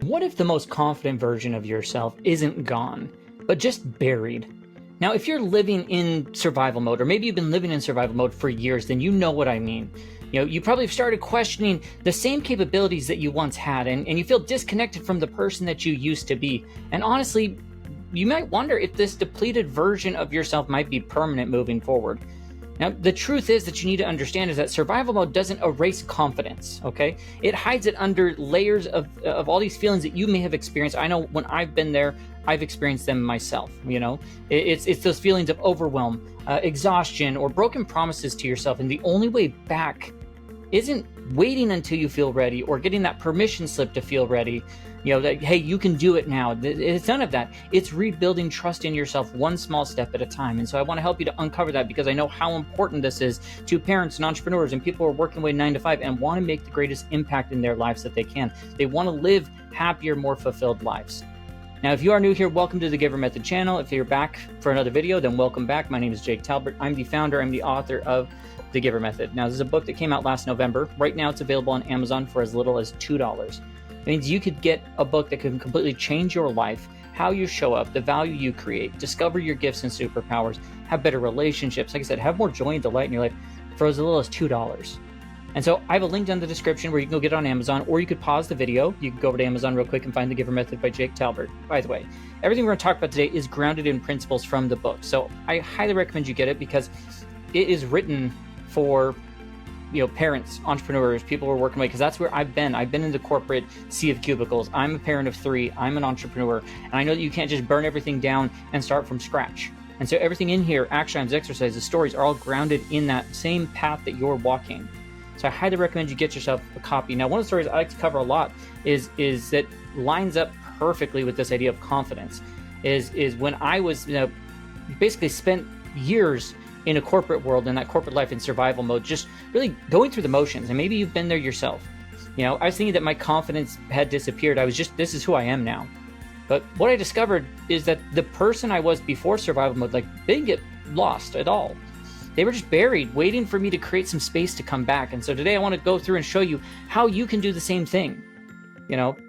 What if the most confident version of yourself isn't gone, but just buried? Now, if you're living in survival mode, or maybe you've been living in survival mode for years, then you know what I mean. You probably have started questioning the same capabilities that you once had, and you feel disconnected from the person that you used to be. And honestly, you might wonder if this depleted version of yourself might be permanent moving forward. Now, the truth is that you need to understand is that survival mode doesn't erase confidence, okay? It hides it under layers of all these feelings that you may have experienced. I know when I've been there, I've experienced them myself, It's those feelings of overwhelm, exhaustion, or broken promises to yourself. And the only way back isn't waiting until you feel ready or getting that permission slip to feel ready, that, hey, you can do it now. It's none of that. It's rebuilding trust in yourself one small step at a time. And so I want to help you to uncover that, because I know how important this is to parents and entrepreneurs and people who are working away 9 to 5 and want to make the greatest impact in their lives that they can. They want to live happier, more fulfilled lives. Now, if you are new here, welcome to the GIVER Method channel. If you're back for another video, then welcome back. My name is Talbert. I'm the founder, I'm the author of the GIVER Method. Now, this is a book that came out last November. Right now, it's available on Amazon for as little as $2. It means you could get a book that can completely change your life, how you show up, the value you create, discover your gifts and superpowers, have better relationships, like I said, have more joy and delight in your life for as little as $2. And so I have a link down in the description where you can go get it on Amazon, or you could pause the video. You can go over to Amazon real quick and find The GIVER Method by Talbert. By the way, everything we're going to talk about today is grounded in principles from the book. So I highly recommend you get it, because it is written for parents, entrepreneurs, people who are working away, because that's where I've been. I've been in the corporate sea of cubicles. I'm a parent of 3. I'm an entrepreneur. And I know that you can't just burn everything down and start from scratch. And so everything in here, action items, exercises, stories, are all grounded in that same path that you're walking. So I highly recommend you get yourself a copy. Now, one of the stories I like to cover a lot is that lines up perfectly with this idea of confidence is when I was, basically spent years in a corporate world, in that corporate life, in survival mode, just really going through the motions. And maybe you've been there yourself. I was thinking that my confidence had disappeared. This is who I am now. But what I discovered is that the person I was before survival mode, they didn't get lost at all. They were just buried, waiting for me to create some space to come back. And so today I want to go through and show you how you can do the same thing.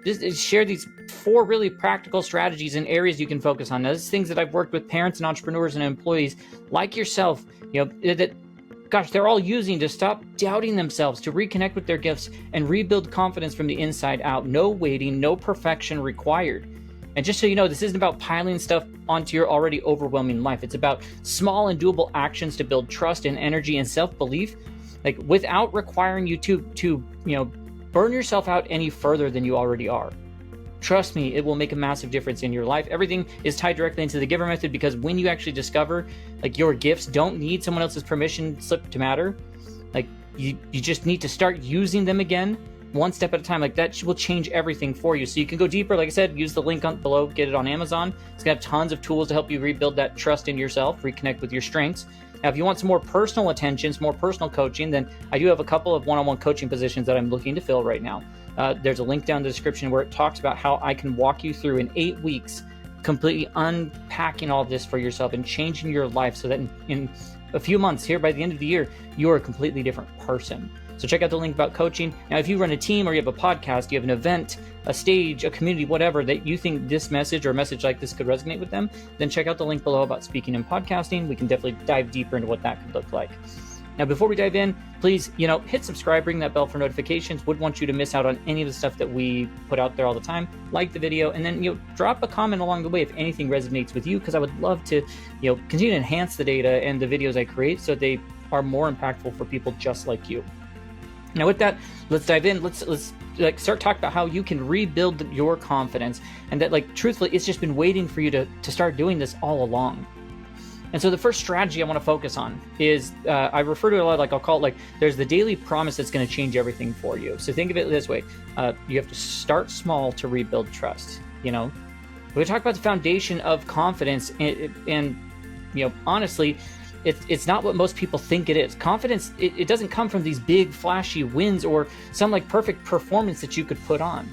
Just share these 4 really practical strategies and areas you can focus on. Now, these things that I've worked with parents and entrepreneurs and employees like yourself, they're all using to stop doubting themselves, to reconnect with their gifts and rebuild confidence from the inside out. No waiting, no perfection required. And just so you know, this isn't about piling stuff onto your already overwhelming life. It's about small and doable actions to build trust and energy and self-belief, without requiring you to burn yourself out any further than you already are. Trust me, it will make a massive difference in your life. Everything is tied directly into the GIVER Method, because when you actually discover your gifts don't need someone else's permission slip to matter, you just need to start using them again, one step at a time. That will change everything for you. So you can go deeper. Like I said, use the link below, get it on Amazon. It's gonna have tons of tools to help you rebuild that trust in yourself, reconnect with your strengths. Now, if you want some more personal attention, some more personal coaching, then I do have a couple of one-on-one coaching positions that I'm looking to fill right now. There's a link down in the description where it talks about how I can walk you through in 8 weeks, completely unpacking all of this for yourself and changing your life, so that in a few months here, by the end of the year, you're a completely different person. So check out the link about coaching. Now, if you run a team, or you have a podcast, you have an event, a stage, a community, whatever, that you think this message or a message like this could resonate with them, then check out the link below about speaking and podcasting. We can definitely dive deeper into what that could look like. Now, before we dive in, please, hit subscribe, ring that bell for notifications. Would want you to miss out on any of the stuff that we put out there all the time. Like the video, and then, drop a comment along the way if anything resonates with you, because I would love to, continue to enhance the data and the videos I create so they are more impactful for people just like you. Now, with that, let's dive in. Let's start talking about how you can rebuild your confidence, and that, truthfully, it's just been waiting for you to start doing this all along. And so the first strategy I want to focus on is, I refer to it a lot, I'll call it there's the daily promise that's going to change everything for you. So think of it this way. You have to start small to rebuild trust. We talk about the foundation of confidence, and honestly, it's not what most people think it is. Confidence, it doesn't come from these big flashy wins or some perfect performance that you could put on.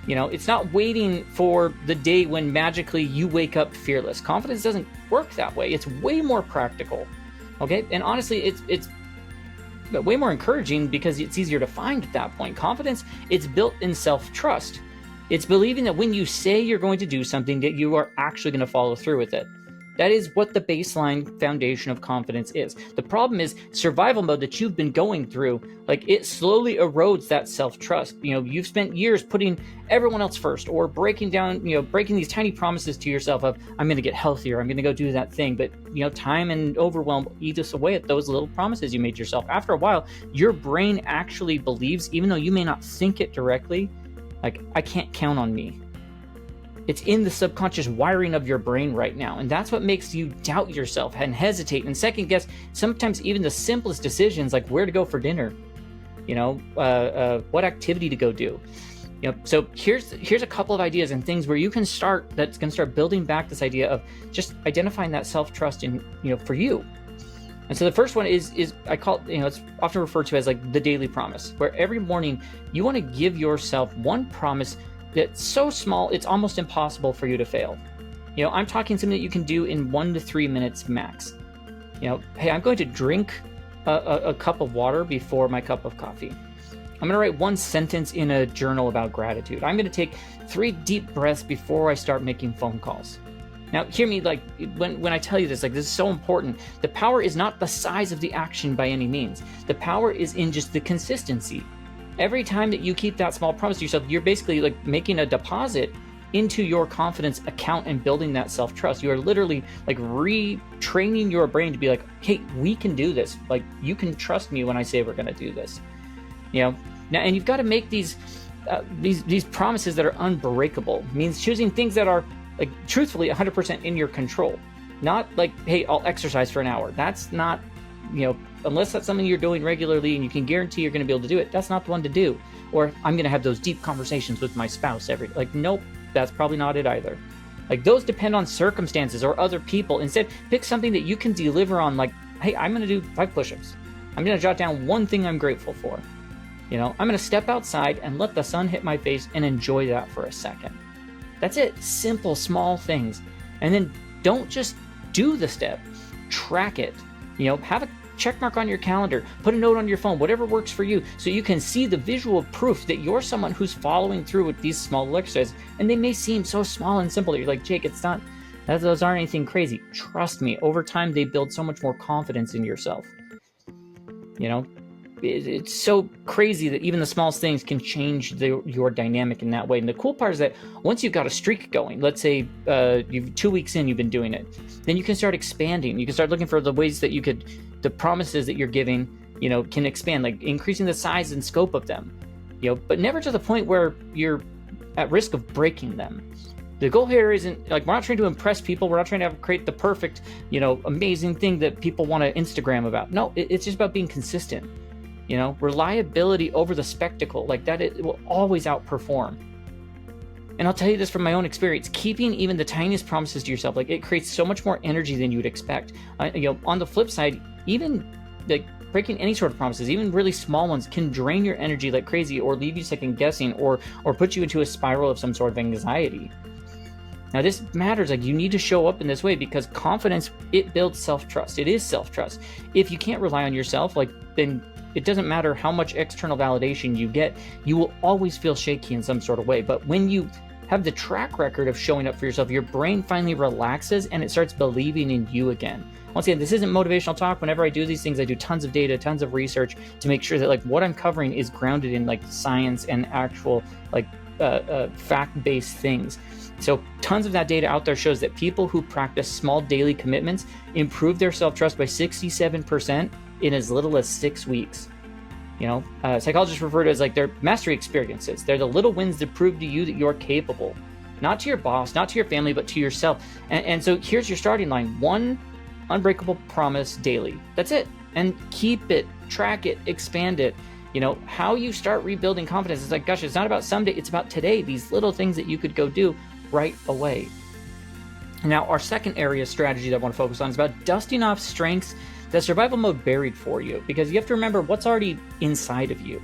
It's not waiting for the day when magically you wake up fearless. Confidence doesn't work that way. It's way more practical. Okay? And honestly, it's way more encouraging, because it's easier to find at that point. Confidence, it's built in self-trust. It's believing that when you say you're going to do something, that you are actually going to follow through with it. That is what the baseline foundation of confidence is. The problem is survival mode that you've been going through, like it slowly erodes that self-trust. You've spent years putting everyone else first, or breaking these tiny promises to yourself of, I'm going to get healthier, I'm going to go do that thing. But, time and overwhelm eat us away at those little promises you made yourself. After a while, your brain actually believes, even though you may not think it directly, like, I can't count on me. It's in the subconscious wiring of your brain right now. And that's what makes you doubt yourself and hesitate and second guess sometimes even the simplest decisions, like where to go for dinner, what activity to go do. So here's a couple of ideas and things where you can start, that's going to start building back this idea of just identifying that self-trust in, for you. And so the first one is I call it, it's often referred to as like the daily promise, where every morning you want to give yourself one promise that's so small it's almost impossible for you to fail. I'm talking something that you can do in 1 to 3 minutes max. Hey, I'm going to drink a cup of water before my cup of coffee. I'm going to write one sentence in a journal about gratitude. I'm going to take 3 deep breaths before I start making phone calls. Now, hear me, like, when I tell you this, like, this is so important. The power is not the size of the action by any means. The power is in just the consistency. Every time that you keep that small promise to yourself, you're basically like making a deposit into your confidence account and building that self-trust. You are literally like retraining your brain to be like, hey, we can do this. Like, you can trust me when I say we're going to do this. Now, and you've got to make these promises that are unbreakable. It means choosing things that are, like, truthfully 100% in your control. Not like, hey, I'll exercise for an hour. That's not, unless that's something you're doing regularly and you can guarantee you're going to be able to do it, that's not the one to do. Or I'm going to have those deep conversations with my spouse nope, that's probably not it either. Like, those depend on circumstances or other people. Instead, pick something that you can deliver on, like, hey, I'm going to do 5 push-ups. I'm going to jot down one thing I'm grateful for. I'm going to step outside and let the sun hit my face and enjoy that for a second. That's it. Simple, small things. And then don't just do the step. Track it. Have a check mark on your calendar. Put a note on your phone, whatever works for you, so you can see the visual proof that you're someone who's following through with these small exercises. And they may seem so small and simple that you're like, Jake, it's not, those aren't anything crazy. Trust me, over time, they build so much more confidence in yourself. It's so crazy that even the smallest things can change your dynamic in that way. And the cool part is that once you've got a streak going, let's say you've 2 weeks in, you've been doing it, then you can start expanding. You can start looking for the ways that the promises that you're giving, can expand, like increasing the size and scope of them, but never to the point where you're at risk of breaking them. The goal here isn't like, we're not trying to impress people. We're not trying to create the perfect, amazing thing that people want to Instagram about. No, it's just about being consistent. Reliability over the spectacle, like that, it will always outperform. And I'll tell you this from my own experience, keeping even the tiniest promises to yourself, like, it creates so much more energy than you would expect. On the flip side, even like breaking any sort of promises, even really small ones, can drain your energy like crazy, or leave you second guessing, or put you into a spiral of some sort of anxiety. Now, this matters. Like, you need to show up in this way, because confidence, it builds self-trust. It is self-trust. If you can't rely on yourself, like, then it doesn't matter how much external validation you get, you will always feel shaky in some sort of way. But when you have the track record of showing up for yourself, your brain finally relaxes and it starts believing in you again. Once again, this isn't motivational talk. Whenever I do these things, I do tons of data, tons of research to make sure that, like, what I'm covering is grounded in, like, science and actual, like, fact-based things. So tons of that data out there shows that people who practice small daily commitments improve their self-trust by 67% in as little as 6 weeks. Psychologists refer to it as like their mastery experiences. They're the little wins that prove to you that you're capable, not to your boss, not to your family, but to yourself. And so here's your starting line: one unbreakable promise daily. That's it. And keep it, track it, expand it. How you start rebuilding confidence is like, gosh, it's not about someday, it's about today. These little things that you could go do right away. Now, our second area of strategy that I want to focus on is about dusting off strengths that survival mode buried for you, because you have to remember what's already inside of you.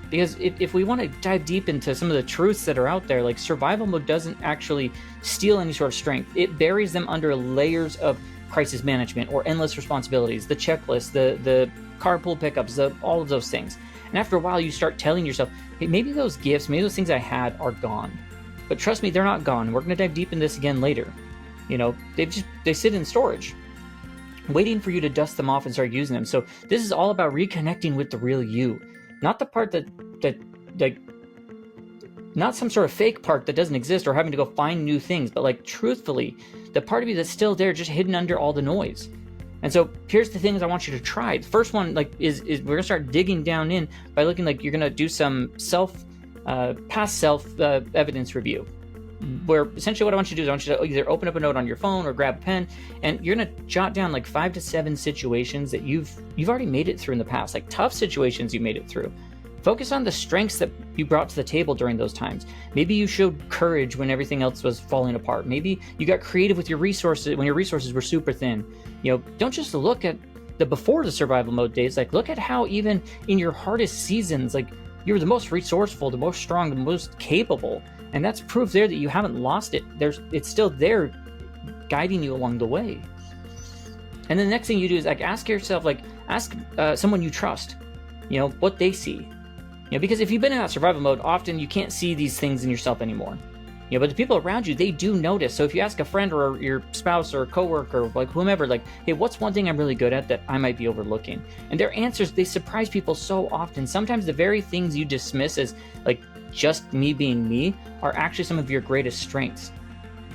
Because if we want to dive deep into some of the truths that are out there, like, survival mode doesn't actually steal any sort of strength. It buries them under layers of crisis management or endless responsibilities, the checklist, the carpool pickups, all of those things. And after a while, you start telling yourself, hey, maybe those gifts, maybe those things I had are gone. But trust me, they're not gone. We're going to dive deep in this again later. They sit in storage, waiting for you to dust them off and start using them. So this is all about reconnecting with the real you, not the part that not some sort of fake part that doesn't exist or having to go find new things, but like truthfully, the part of you that's still there, just hidden under all the noise. And so here's the things I want you to try. The first one is we're gonna start digging down in by looking like you're gonna do some past self evidence review, where essentially what I want you to do is I want you to either open up a note on your phone or grab a pen, and you're gonna jot down like 5 to 7 situations that you've already made it through in the past, like tough situations you made it through. Focus on the strengths that you brought to the table during those times. Maybe you showed courage when everything else was falling apart. Maybe you got creative with your resources when your resources were super thin. Don't just look at the before the survival mode days. Like, look at how even in your hardest seasons, like, you're the most resourceful, the most strong, the most capable. And that's proof there that you haven't lost it. It's still there guiding you along the way. And then the next thing you do is ask yourself, ask someone you trust, what they see. Because if you've been in that survival mode, often you can't see these things in yourself anymore. But the people around you, they do notice. So if you ask a friend or your spouse or a coworker, or whomever, hey, what's one thing I'm really good at that I might be overlooking? And their answers, they surprise people so often. Sometimes the very things you dismiss as just me being me are actually some of your greatest strengths.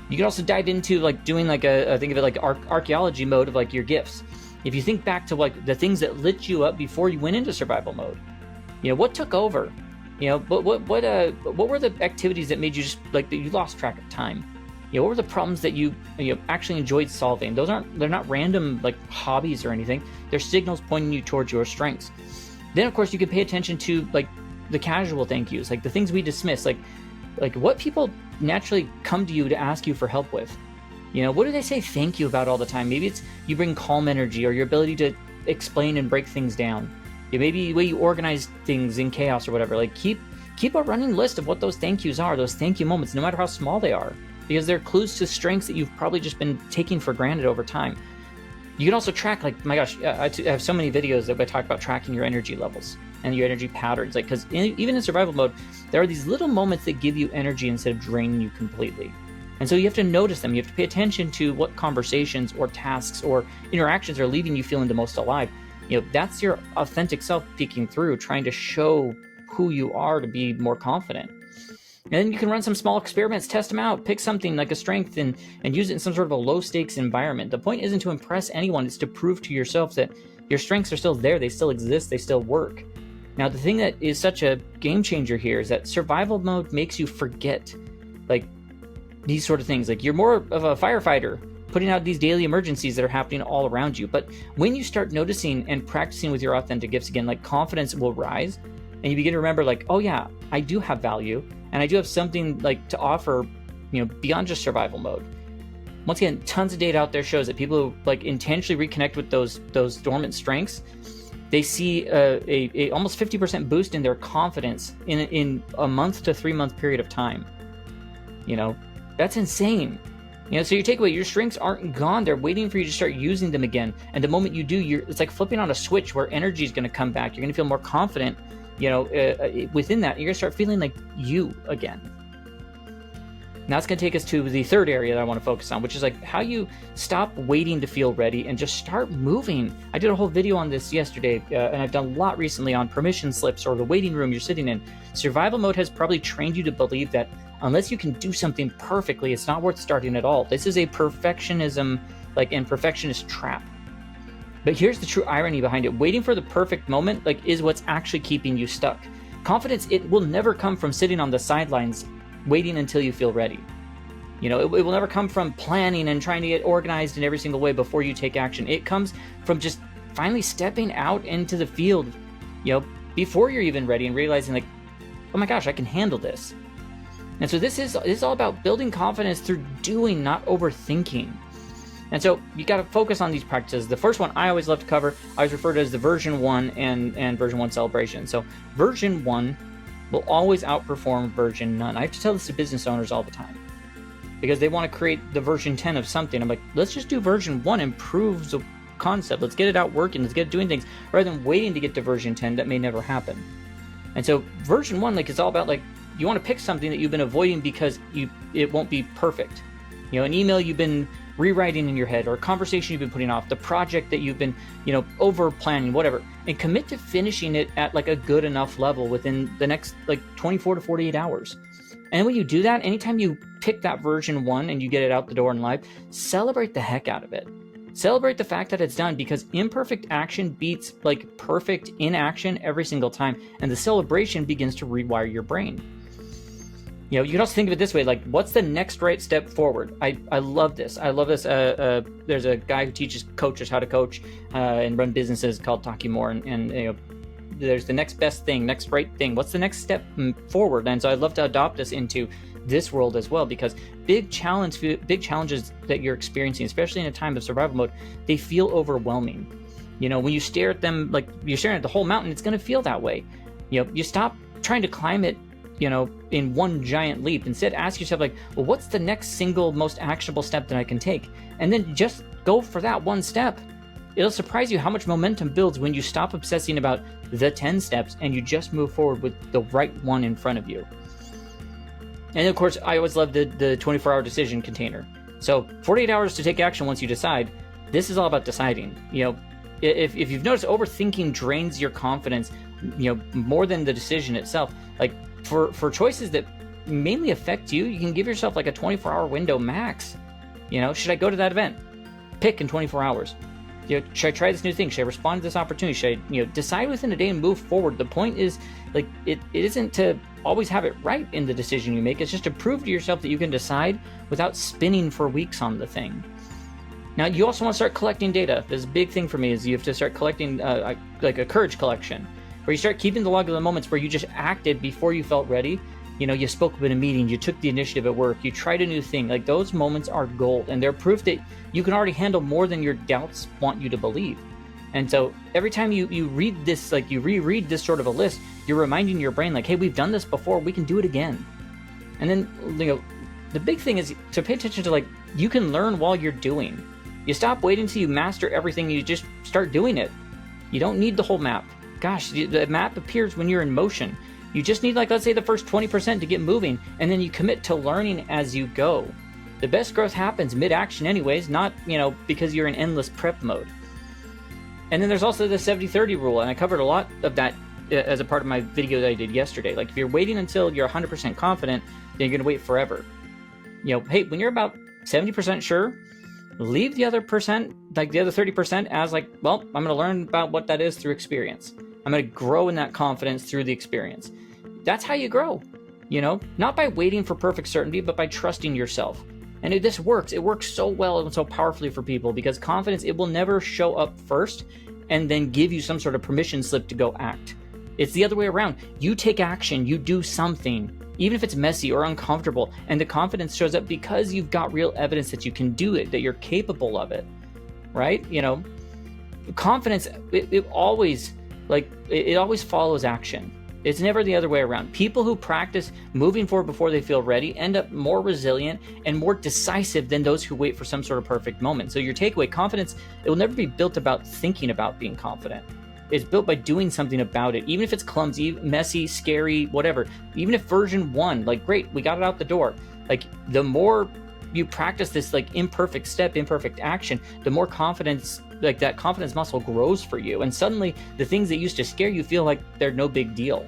You can also dive into doing think of it like archaeology mode of your gifts. If you think back to the things that lit you up before you went into survival mode, what took over? What were the activities that made you just that you lost track of time? What were the problems that you actually enjoyed solving? They're not random hobbies or anything. They're signals pointing you towards your strengths. Then of course you can pay attention to the casual thank yous, the things we dismiss, what people naturally come to you to ask you for help with. What do they say thank you about all the time? Maybe it's you bring calm energy, or your ability to explain and break things down. Maybe the way you organize things in chaos or whatever. Keep a running list of what those thank yous are, those thank you moments, no matter how small they are, because they're clues to strengths that you've probably just been taking for granted over time. You can also track, my gosh, I have so many videos that I talk about tracking your energy levels and your energy patterns. Because even in survival mode, there are these little moments that give you energy instead of draining you completely. And so you have to notice them. You have to pay attention to what conversations or tasks or interactions are leaving you feeling the most alive. That's your authentic self peeking through, trying to show who you are to be more confident. And then you can run some small experiments, test them out, pick something like a strength and use it in some sort of a low stakes environment. The point isn't to impress anyone, it's to prove to yourself that your strengths are still there, they still exist, they still work. Now, the thing that is such a game changer here is that survival mode makes you forget these sort of things. You're more of a firefighter, putting out these daily emergencies that are happening all around you. But when you start noticing and practicing with your authentic gifts again, confidence will rise, and you begin to remember oh yeah, I do have value, and I do have something to offer, beyond just survival mode. Once again, tons of data out there shows that people who intentionally reconnect with those dormant strengths, they see a almost 50% boost in their confidence in a month to 3 month period of time. That's insane. So your takeaway, your strengths aren't gone. They're waiting for you to start using them again. And the moment you do, it's like flipping on a switch where energy is going to come back. You're going to feel more confident, within that. You're going to start feeling like you again. Now it's going to take us to the third area that I want to focus on, which is how you stop waiting to feel ready and just start moving. I did a whole video on this yesterday, and I've done a lot recently on permission slips or the waiting room you're sitting in. Survival mode has probably trained you to believe that unless you can do something perfectly, it's not worth starting at all. This is a perfectionism, and perfectionist trap. But here's the true irony behind it. Waiting for the perfect moment, is what's actually keeping you stuck. Confidence, it will never come from sitting on the sidelines, waiting until you feel ready. It will never come from planning and trying to get organized in every single way before you take action. It comes from just finally stepping out into the field, before you're even ready and realizing oh my gosh, I can handle this. And so this is all about building confidence through doing, not overthinking. And so you got to focus on these practices. The first one I always love to cover, I always refer to as the version 1 and version 1 celebration. So version 1 will always outperform version none. I have to tell this to business owners all the time because they want to create the version 10 of something. I'm let's just do version 1 and prove the concept. Let's get it out working. Let's get it doing things rather than waiting to get to version 10 that may never happen. And so version 1, it's all about you want to pick something that you've been avoiding because it won't be perfect. An email you've been rewriting in your head, or a conversation you've been putting off, the project that you've been, over planning, whatever, and commit to finishing it at like a good enough level within the next like 24 to 48 hours. And when you do that, anytime you pick that version 1 and you get it out the door in life, celebrate the heck out of it. Celebrate the fact that it's done, because imperfect action beats like perfect inaction every single time. And the celebration begins to rewire your brain. You can also think of it this way, like, what's the next right step forward? I love this. I love this. There's a guy who teaches coaches how to coach and run businesses called Taki Moore. And there's the next best thing, next right thing. What's the next step forward? And so I'd love to adopt this into this world as well, because big challenges that you're experiencing, especially in a time of survival mode, they feel overwhelming. When you stare at them, like you're staring at the whole mountain, it's going to feel that way. You stop trying to climb it, in one giant leap. Instead, ask yourself, like, well, what's the next single most actionable step that I can take? And then just go for that one step. It'll surprise you how much momentum builds when you stop obsessing about the 10 steps and you just move forward with the right one in front of you. And of course, I always love the 24-hour decision container. So 48 hours to take action once you decide. This is all about deciding. If you've noticed, overthinking drains your confidence, more than the decision itself. Like, for choices that mainly affect you, you can give yourself like a 24-hour window max. Should I go to that event? Pick in 24 hours. Should I try this new thing? Should I respond to this opportunity? Should I, decide within a day and move forward? The point is, like, it isn't to always have it right in the decision you make. It's just to prove to yourself that you can decide without spinning for weeks on the thing. Now, you also want to start collecting data. This big thing for me is you have to start collecting like a courage collection, where you start keeping the log of the moments where you just acted before you felt ready. You spoke up in a meeting, you took the initiative at work, you tried a new thing. Like, those moments are gold, and they're proof that you can already handle more than your doubts want you to believe. And so every time you read this, like you reread this sort of a list, you're reminding your brain, like, hey, we've done this before, we can do it again. And then, the big thing is to pay attention to, like, you can learn while you're doing. You stop waiting until you master everything, you just start doing it. You don't need the whole map. Gosh, the map appears when you're in motion. You just need, like, let's say the first 20% to get moving, and then you commit to learning as you go. The best growth happens mid-action anyways, not, because you're in endless prep mode. And then there's also the 70-30 rule, and I covered a lot of that as a part of my video that I did yesterday. Like, if you're waiting until you're 100% confident, then you're going to wait forever. Hey, when you're about 70% sure, leave the other percent, like the other 30% as like, well, I'm going to learn about what that is through experience. I'm going to grow in that confidence through the experience. That's how you grow, not by waiting for perfect certainty, but by trusting yourself. And this works. It works so well and so powerfully for people, because confidence, it will never show up first and then give you some sort of permission slip to go act. It's the other way around. You take action, you do something, even if it's messy or uncomfortable, and the confidence shows up because you've got real evidence that you can do it, that you're capable of it, right? Confidence, it always follows action. It's never the other way around. People who practice moving forward before they feel ready end up more resilient and more decisive than those who wait for some sort of perfect moment. So your takeaway, confidence, it will never be built about thinking about being confident. It's built by doing something about it, even if it's clumsy, messy, scary, whatever. Even if version 1, like, great, we got it out the door. Like, the more you practice this, like, imperfect step, imperfect action, the more confidence, like, that confidence muscle grows for you. And suddenly the things that used to scare you feel like they're no big deal.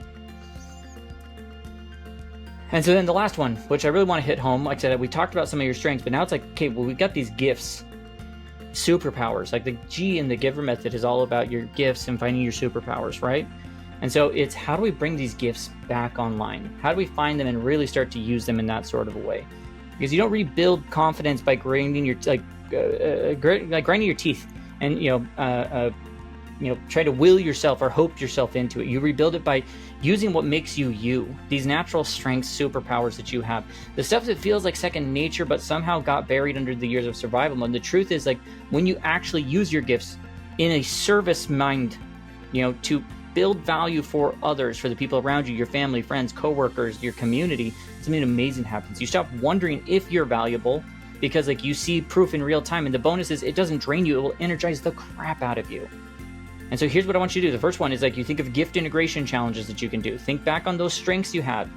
And so then the last one, which I really want to hit home, like I said, we talked about some of your strengths, but now it's like, okay, well, we've got these gifts. Superpowers, like the G in the GIVER method is all about your gifts and finding your superpowers, right? And so it's, how do we bring these gifts back online? How do we find them and really start to use them in that sort of a way? Because you don't rebuild confidence by grinding your grinding your teeth and try to will yourself or hope yourself into it. You rebuild it by using what makes you you, these natural strengths, superpowers that you have, the stuff that feels like second nature but somehow got buried under the years of survival mode. The truth is, like, when you actually use your gifts in a service mind, to build value for others, for the people around you, your family, friends, coworkers, your community, something amazing happens. You stop wondering if you're valuable because, like, you see proof in real time, and the bonus is it doesn't drain you, it will energize the crap out of you. And so here's what I want you to do. The first one is, like, you think of gift integration challenges that you can do. Think back on those strengths you had.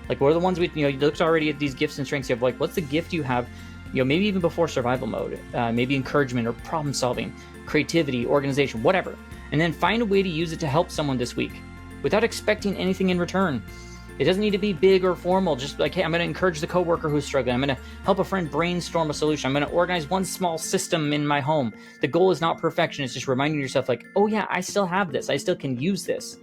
Like, what are the ones you looked already at these gifts and strengths you have? Like, what's the gift you have, maybe even before survival mode, maybe encouragement or problem solving, creativity, organization, whatever. And then find a way to use it to help someone this week without expecting anything in return. It doesn't need to be big or formal. Just like, hey, I'm going to encourage the coworker who's struggling. I'm going to help a friend brainstorm a solution. I'm going to organize one small system in my home. The goal is not perfection. It's just reminding yourself like, oh yeah, I still have this. I still can use this.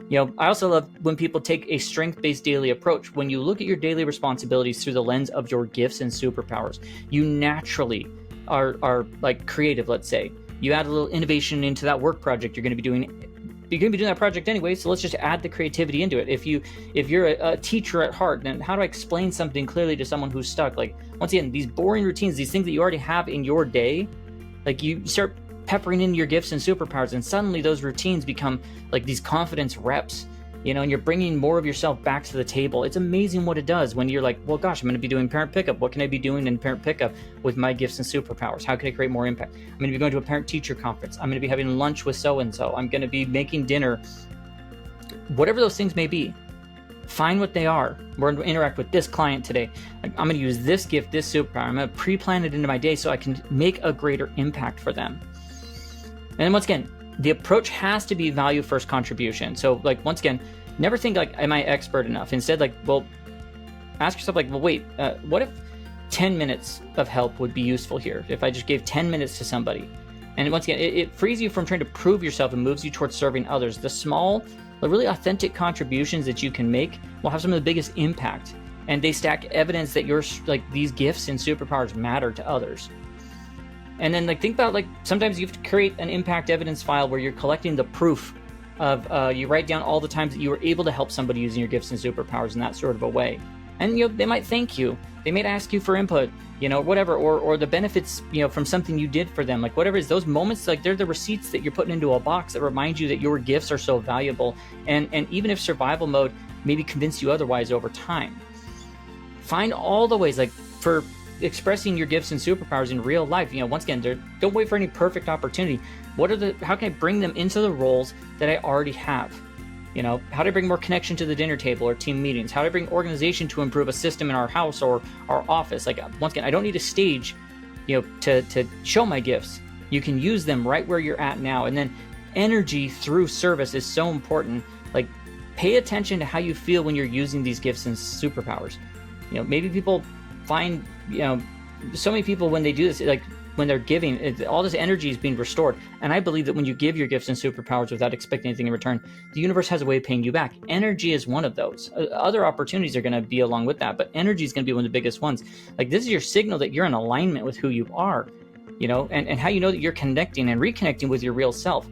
I also love when people take a strength-based daily approach. When you look at your daily responsibilities through the lens of your gifts and superpowers, you naturally are like creative, let's say. You add a little innovation into that work project you're going to be doing. You're going to be doing that project anyway, so let's just add the creativity into it. If you're a teacher at heart, then how do I explain something clearly to someone who's stuck? Like, once again, these boring routines, these things that you already have in your day, like you start peppering in your gifts and superpowers, and suddenly those routines become like these confidence reps, and you're bringing more of yourself back to the table. It's amazing what it does when you're like, well, gosh, I'm going to be doing parent pickup. What can I be doing in parent pickup with my gifts and superpowers? How can I create more impact? I'm going to be going to a parent-teacher conference. I'm going to be having lunch with so-and-so. I'm going to be making dinner. Whatever those things may be, find what they are. We're going to interact with this client today. I'm going to use this gift, this superpower. I'm going to pre-plan it into my day so I can make a greater impact for them. And then once again, the approach has to be value first contribution. So like, once again, never think like, am I expert enough? Instead, like, well, ask yourself like, well, wait, what if 10 minutes of help would be useful here? If I just gave 10 minutes to somebody? And once again, it frees you from trying to prove yourself and moves you towards serving others. The small, the really authentic contributions that you can make will have some of the biggest impact. And they stack evidence that these gifts and superpowers matter to others. And then like, think about like, sometimes you have to create an impact evidence file where you're collecting the proof of, you write down all the times that you were able to help somebody using your gifts and superpowers in that sort of a way. And they might thank you. They might ask you for input, whatever, or the benefits, from something you did for them, like whatever it is, those moments, like they're the receipts that you're putting into a box that remind you that your gifts are so valuable. And even if survival mode maybe convinced you otherwise over time, find all the ways like for expressing your gifts and superpowers in real life. Once again, don't wait for any perfect opportunity. How can I bring them into the roles that I already have? How do I bring more connection to the dinner table or team meetings? How do I bring organization to improve a system in our house or our office? Like, once again, I don't need a stage, to show my gifts. You can use them right where you're at now. And then energy through service is so important. Like, pay attention to how you feel when you're using these gifts and superpowers. Maybe people find, so many people when they do this, like when they're giving, all this energy is being restored. And I believe that when you give your gifts and superpowers without expecting anything in return, the universe has a way of paying you back. Energy is one of those. Other opportunities are going to be along with that, but energy is going to be one of the biggest ones. Like, this is your signal that you're in alignment with who you are, and how you know that you're connecting and reconnecting with your real self.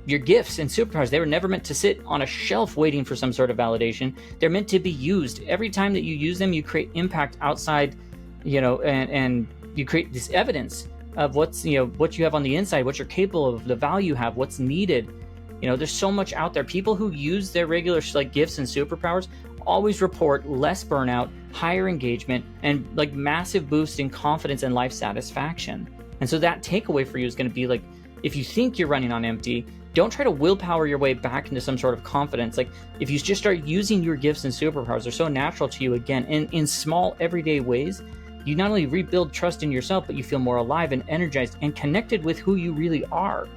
Your gifts and superpowers, they were never meant to sit on a shelf waiting for some sort of validation. They're meant to be used. Every time that you use them, you create impact outside, and you create this evidence of what you have on the inside, what you're capable of, the value you have, what's needed. There's so much out there. People who use their regular gifts and superpowers always report less burnout, higher engagement, and like massive boost in confidence and life satisfaction. And so that takeaway for you is going to be like, if you think you're running on empty, don't try to willpower your way back into some sort of confidence. Like, if you just start using your gifts and superpowers, they're so natural to you again, in small everyday ways, you not only rebuild trust in yourself, but you feel more alive and energized and connected with who you really are.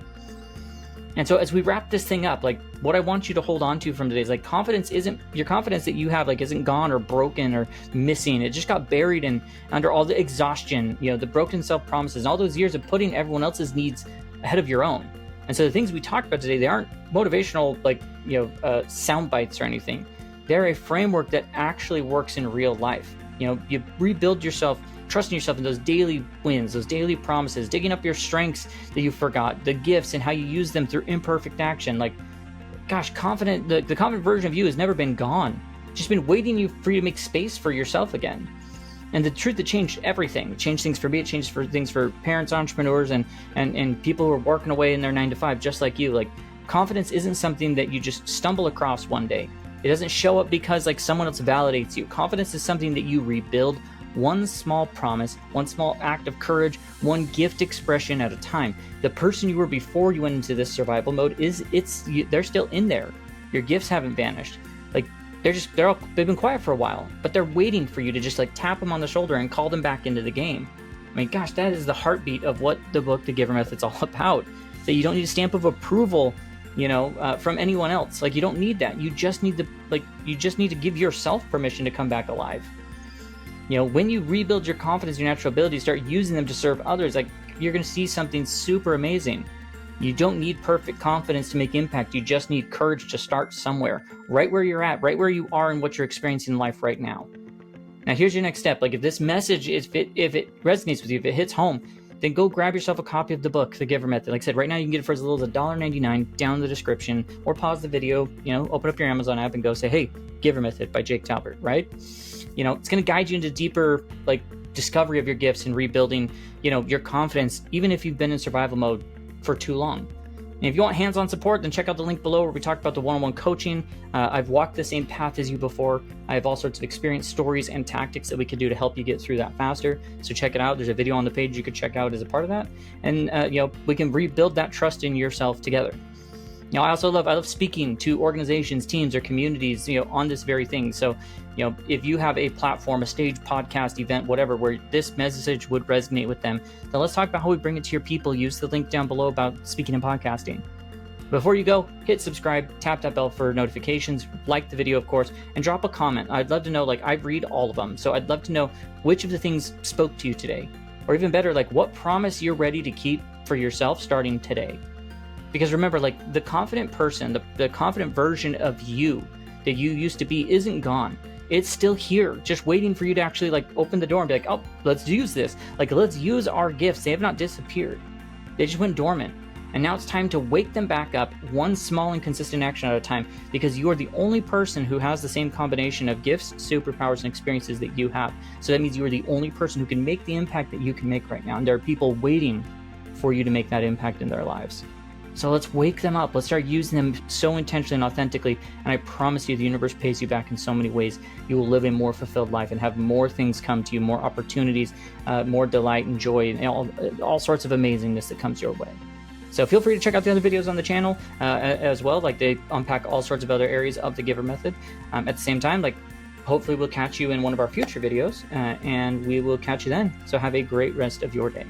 And so as we wrap this thing up, like, what I want you to hold on to from today is like, your confidence that you have, like, isn't gone or broken or missing. It just got buried under all the exhaustion, the broken self-promises, and all those years of putting everyone else's needs ahead of your own. And so the things we talked about today, they aren't motivational, sound bites or anything. They're a framework that actually works in real life. You rebuild yourself, trusting yourself in those daily wins, those daily promises, digging up your strengths that you forgot, the gifts and how you use them through imperfect action. Like, gosh, the confident version of you has never been gone. It's just been waiting for you to make space for yourself again. And the truth that changed everything. It changed things for me. It changed things for parents, entrepreneurs, and people who are working away in their 9-to-5, just like you. Like, confidence isn't something that you just stumble across one day. It doesn't show up because like someone else validates you. Confidence is something that you rebuild one small promise, one small act of courage, one gift expression at a time. The person you were before you went into this survival mode they're still in there. Your gifts haven't vanished. Like, they've been quiet for a while, but they're waiting for you to just like tap them on the shoulder and call them back into the game. I mean, gosh, that is the heartbeat of what the book, The Giver Method's all about. That you don't need a stamp of approval, from anyone else. Like, you don't need that. You just need to give yourself permission to come back alive. When you rebuild your confidence, your natural ability, start using them to serve others, like, you're going to see something super amazing. You don't need perfect confidence to make impact. You just need courage to start somewhere, right where you're at, right where you are and what you're experiencing in life right now. Now, here's your next step. Like, if this message, if it resonates with you, if it hits home, then go grab yourself a copy of the book, The Giver Method. Like I said, right now you can get it for as little as $1.99 down in the description, or pause the video, open up your Amazon app and go say, hey, Giver Method by Jake Talbert, right? It's going to guide you into deeper, discovery of your gifts and rebuilding, your confidence, even if you've been in survival mode for too long. And if you want hands-on support, then check out the link below where we talked about the one-on-one coaching. I've walked the same path as you before. I have all sorts of experience, stories, and tactics that we could do to help you get through that faster. So check it out. There's a video on the page you could check out as a part of that. And, we can rebuild that trust in yourself together. I also love speaking to organizations, teams, or communities, on this very thing. So, if you have a platform, a stage, podcast, event, whatever, where this message would resonate with them, then let's talk about how we bring it to your people. Use the link down below about speaking and podcasting. Before you go, hit subscribe, tap that bell for notifications, like the video, of course, and drop a comment. I'd love to know, I read all of them. So I'd love to know which of the things spoke to you today, or even better, what promise you're ready to keep for yourself starting today. Because remember, the confident person, the confident version of you that you used to be isn't gone. It's still here, just waiting for you to actually open the door and be like, oh, let's use this. Let's use our gifts. They have not disappeared. They just went dormant. And now it's time to wake them back up, one small and consistent action at a time, because you are the only person who has the same combination of gifts, superpowers, and experiences that you have. So that means you are the only person who can make the impact that you can make right now. And there are people waiting for you to make that impact in their lives. So let's wake them up. Let's start using them so intentionally and authentically. And I promise you, the universe pays you back in so many ways. You will live a more fulfilled life and have more things come to you, more opportunities, more delight and joy, and all sorts of amazingness that comes your way. So feel free to check out the other videos on the channel as well. They unpack all sorts of other areas of the Giver Method. At the same time, hopefully we'll catch you in one of our future videos, and we will catch you then. So have a great rest of your day.